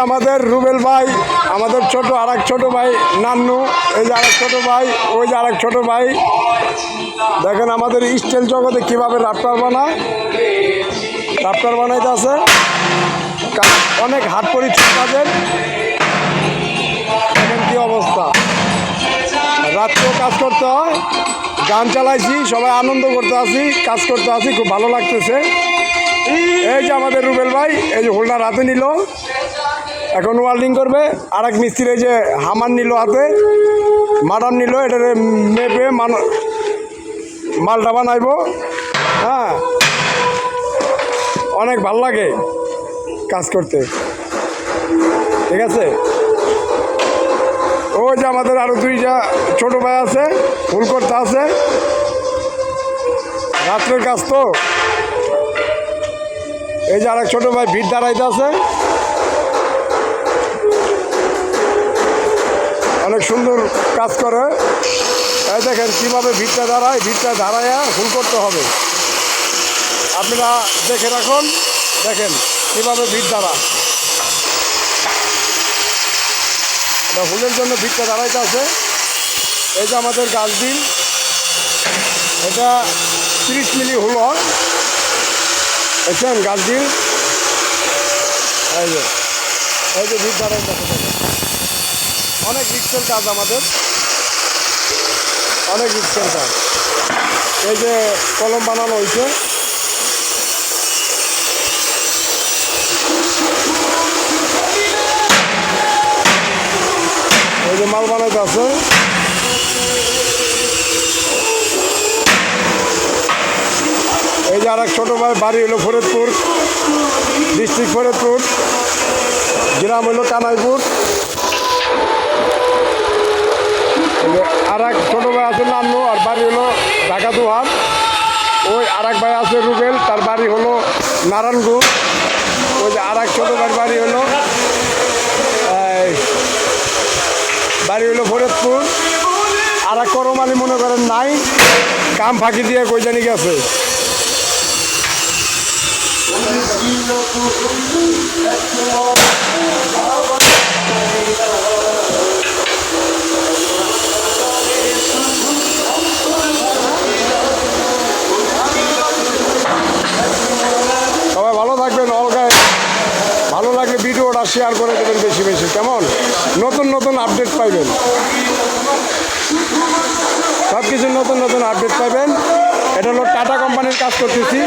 আমাদের রুবেল ভাই, আমাদের আরেক ছোট ভাই নান্নু, এই যে আরেক ছোট ভাই, ওই যে আরেক ছোট ভাই। দেখেন আমাদের স্টিল জগতে কীভাবে রাফটার বানাইতে আছে। অনেক হাত পরিশ্রম কাজের। দেখেন কী অবস্থা, রাত্রেও কাজ করতে হয়, গান চালাইছি, সবাই আনন্দ করতে আসি, কাজ করতে আসি, খুব ভালো লাগতেছে। এই যে আমাদের রুবেল ভাই, এই যে হোল্ডার হাতে নিল, এখন ওয়েল্ডিং করবে। আর এক মিস্ত্রি এই যে হামার নিল হাতে, মাডার নিল, এটা মেপে মালটা বানাইব। হ্যাঁ, অনেক ভাল লাগে কাজ করতে, ঠিক আছে। ওই যে আমাদের আরও দুইটা ছোট ভাই আছে, ফুল করতে আছে, রাত্রের কাজ তো। এই যে আরেক ছোট ভাই ভিড় দাঁড়াইতে আছে, অনেক সুন্দর কাজ করে। এই দেখেন কীভাবে ভিড়টা দাঁড়াইয়া ফুল করতে হবে। আপনারা দেখে রাখুন, দেখেন কীভাবে ভিড় দাঁড়ায়। এটা ফুলের জন্য ভিড়টা দাঁড়াইতে আছে। এই যে আমাদের গাছ বিল, এটা 30 মিলি হুল হয়, দেখছেন গাছ বিল। এই যে ভিড় দাঁড়াইতে আছে, অনেক রিক্সের কাজ আমাদের, অনেক রিক্সের কাজ। এই যে কলম বানানো হয়েছে, এই যে মাল বানাইতে আছে। এই যে আর এক ছোটো ভাই, বাড়ি হলো ফরিদপুর, ডিস্ট্রিক্ট ফরিদপুর, গ্রাম হলো কানাইপুর। আর এক ছোটো ভাই আছে নান্নু, আর বাড়ি হলো ঢাকা দুহার। ওই আর এক ভাই আছে রুবেল, তার বাড়ি হলো নারায়ণগঞ্জ। ওই যে আর এক ছোটো ভাইয়ের বাড়ি হলো ফরিদপুর। আর এক করমালি মনে করেন নাই, কাম ফাঁকি দিয়ে কই জানি গেছে। সবাই ভালো থাকবেন। অলগায় ভালো লাগলে ভিডিওটা শেয়ার করে দেবেন বেশি বেশি, কেমন? নতুন নতুন আপডেট পাইবেন, সব কিছু নতুন নতুন আপডেট পাইবেন। এটা হলো টাটা কোম্পানির কাজ করতেছি।